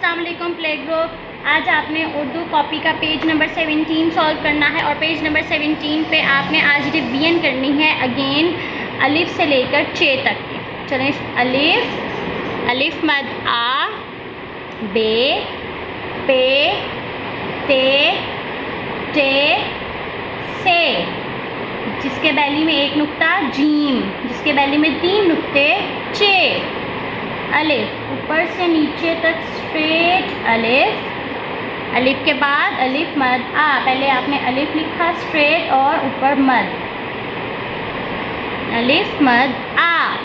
अस्सलाम वालेकुम play group. आज आपने उर्दू कॉपी का पेज नंबर 17 सॉल्व करना है और पेज नंबर 17 पे आपने आज रिवीजन करनी है अगेन अलिफ से लेकर चे तक के। चलें, अलिफ मद आ, बे, पे, ते, टे, से, जिसके बैली में एक नुक्ता जीम, जिसके बैली में 3 नुक्ते चे। अलिफ ऊपर से नीचे तक स्ट्रेट अलिफ के बाद अलिफ मद आ। पहले आपने अलिफ लिखा स्ट्रेट और ऊपर मद, अलिफ मद आ,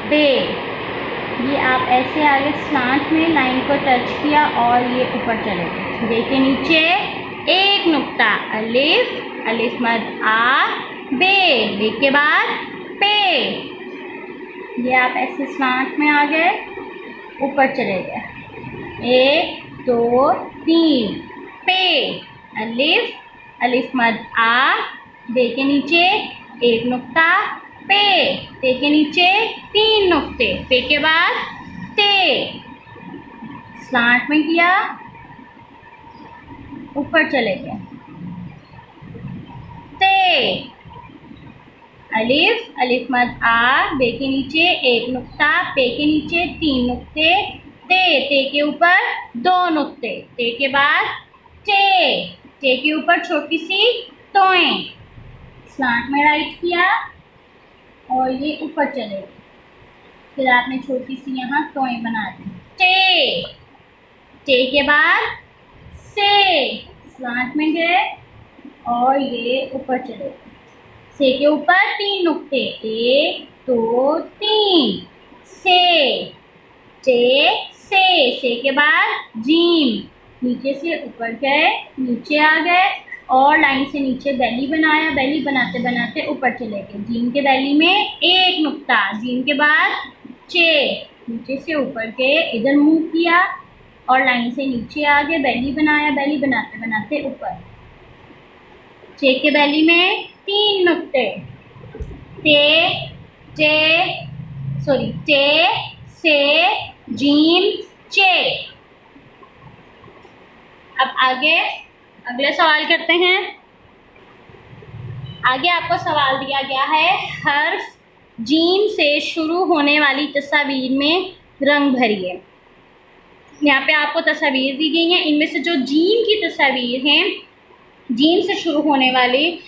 बे। ये आप ऐसे आगे स्लांट में लाइन को टच किया और ये ऊपर चले गए। देखिए नीचे एक नुक्ता अलिफ मद आ, बे के बाद पे। ये आप ऐसे स्लांट में आ गए, ऊपर चले गए। 1 2 3 पे। अलिफ मद आ, बे के नीचे एक नुक्ता, पे के नीचे 3 नुक्ते, पे के बाद ते। स्लांट में किया, ऊपर चले गए। ते। अलिफ मद आ, बे के नीचे एक नुक्ता, पे के नीचे 3 नुक्ते, ते के ऊपर 2 नुक्ते, ते के बाद टे के ऊपर छोटी सी तोएं। स्लांट में राइट किया और ये ऊपर चले गए। फिर आपने छोटी सी यहाँ तोएं बना दी। टे के बाद से, स्लांट में गए और ये ऊपर चले गए। से के ऊपर 3 नुक्ते, 1 2 3, से, टे, से के बाद जीम, नीचे से ऊपर गए, नीचे आ गए और लाइन से नीचे बैली बनाया। बैली बनाते बनाते ऊपर चले गए। जीम के बैली में एक नुक्ता, जीम के बाद चे, नीचे से ऊपर गए, इधर मूव किया और लाइन से नीचे आ गए, बैली बनाया। बैली बनाते बनाते ऊपर, चे के बैली में 3 नुक्ते, टे, से, जीम, चे। अब आगे अगले सवाल करते हैं। आगे आपको सवाल दिया गया है हर्फ जीम से शुरू होने वाली तस्वीर में रंग भरिए। यहाँ पे आपको तस्वीर दी गई हैं, इनमें से जो जीम की तस्वीर हैं, जीम से शुरू होने वाली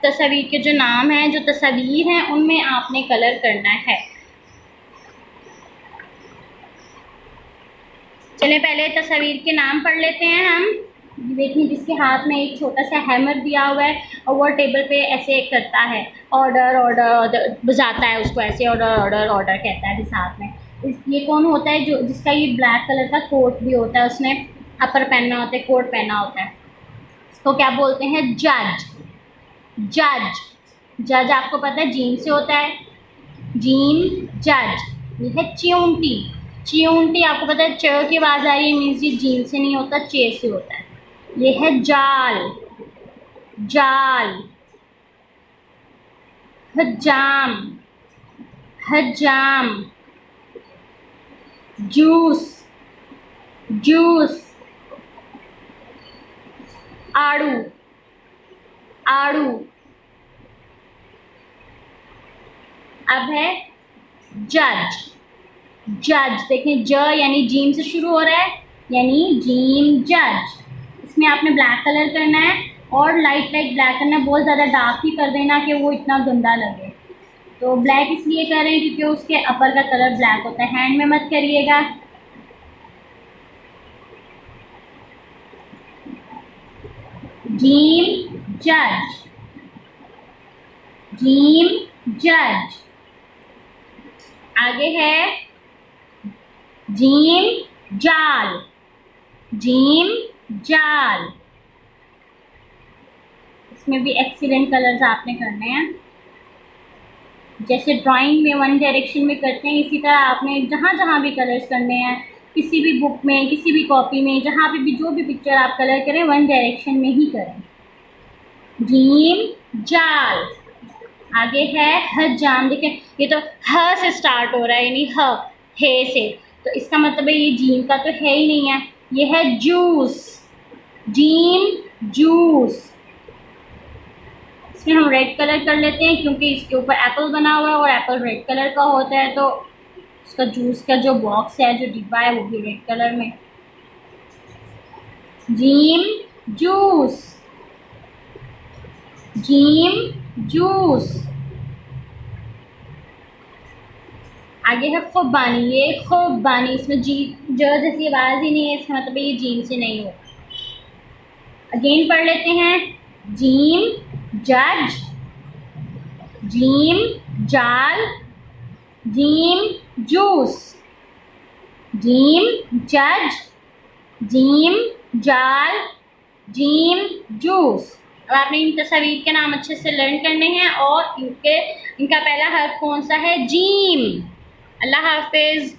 तस्वीर के जो नाम हैं, जो तस्वीर हैं, उनमें आपने कलर करना है। चलिए पहले तस्वीर के नाम पढ़ लेते हैं हम। देखिए जिसके हाथ में एक छोटा सा हैमर दिया हुआ है और वो टेबल पे ऐसे करता है, ऑर्डर बजाता है उसको ऐसे, ऑर्डर कहता है जिस हाथ में। ये कौन होता है? जो जिसका ये ब्लैक कलर का कोट भी होता है, उसने अपर पहनना होता है, कोट पहना होता है, इसको क्या बोलते हैं? जज आपको पता है जीम से होता है, जीम जज। ये है च्यूंटी आपको पता है च की आवाज़ आ रही है, मीन्स ये जीम से नहीं होता, चे से होता है। ये है जाल, हजाम, जूस, आड़ू। अब है जज। देखें ज यानी जीम से शुरू हो रहा है, यानी जीम जज। इसमें आपने ब्लैक कलर करना है और लाइट ब्लैक करना है, बहुत ज़्यादा डार्क ही कर देना कि वो इतना गंदा लगे। तो ब्लैक इसलिए कर रहे हैं क्योंकि उसके अपर का कलर ब्लैक होता है। हैंड में मत करिएगा। जीम जज। आगे है जीम जाल। इसमें भी एक्सीलेंट कलर्स आपने करने हैं, जैसे ड्राइंग में वन डायरेक्शन में करते हैं, इसी तरह आपने जहाँ जहाँ भी कलर्स करने हैं, किसी भी बुक में, किसी भी कॉपी में, जहाँ पे भी जो भी पिक्चर आप कलर करें, वन डायरेक्शन में ही करें। जीम जाल। आगे है हजाम। देखिए ये तो ह से स्टार्ट हो रहा है, यानी हे से। तो इसका मतलब है ये जीम का तो है ही नहीं है, ये है जूस, जीम जूस। इसमें हम रेड कलर कर लेते हैं क्योंकि इसके ऊपर एप्पल बना हुआ है और एप्पल रेड कलर का होता है, तो इसका जूस का जो बॉक्स है, जो डिब्बा है, वो भी रेड कलर में। Gym juice, gym juice. आगे है खुबानी, ये खुबानी, इसमें जी ज जैसी आवाज ही नहीं है, इसका मतलब ये जीम से नहीं हो। अगेन पढ़ लेते हैं, जीम जज, जीम जाल, जीम जूस, जीम जज, जीम जाल, जीम जूस। अब आपने इन तस्वीर के नाम अच्छे से लर्न करने हैं और इनका पहला हर्फ कौन सा है, जीम। अल्लाह हाफिज।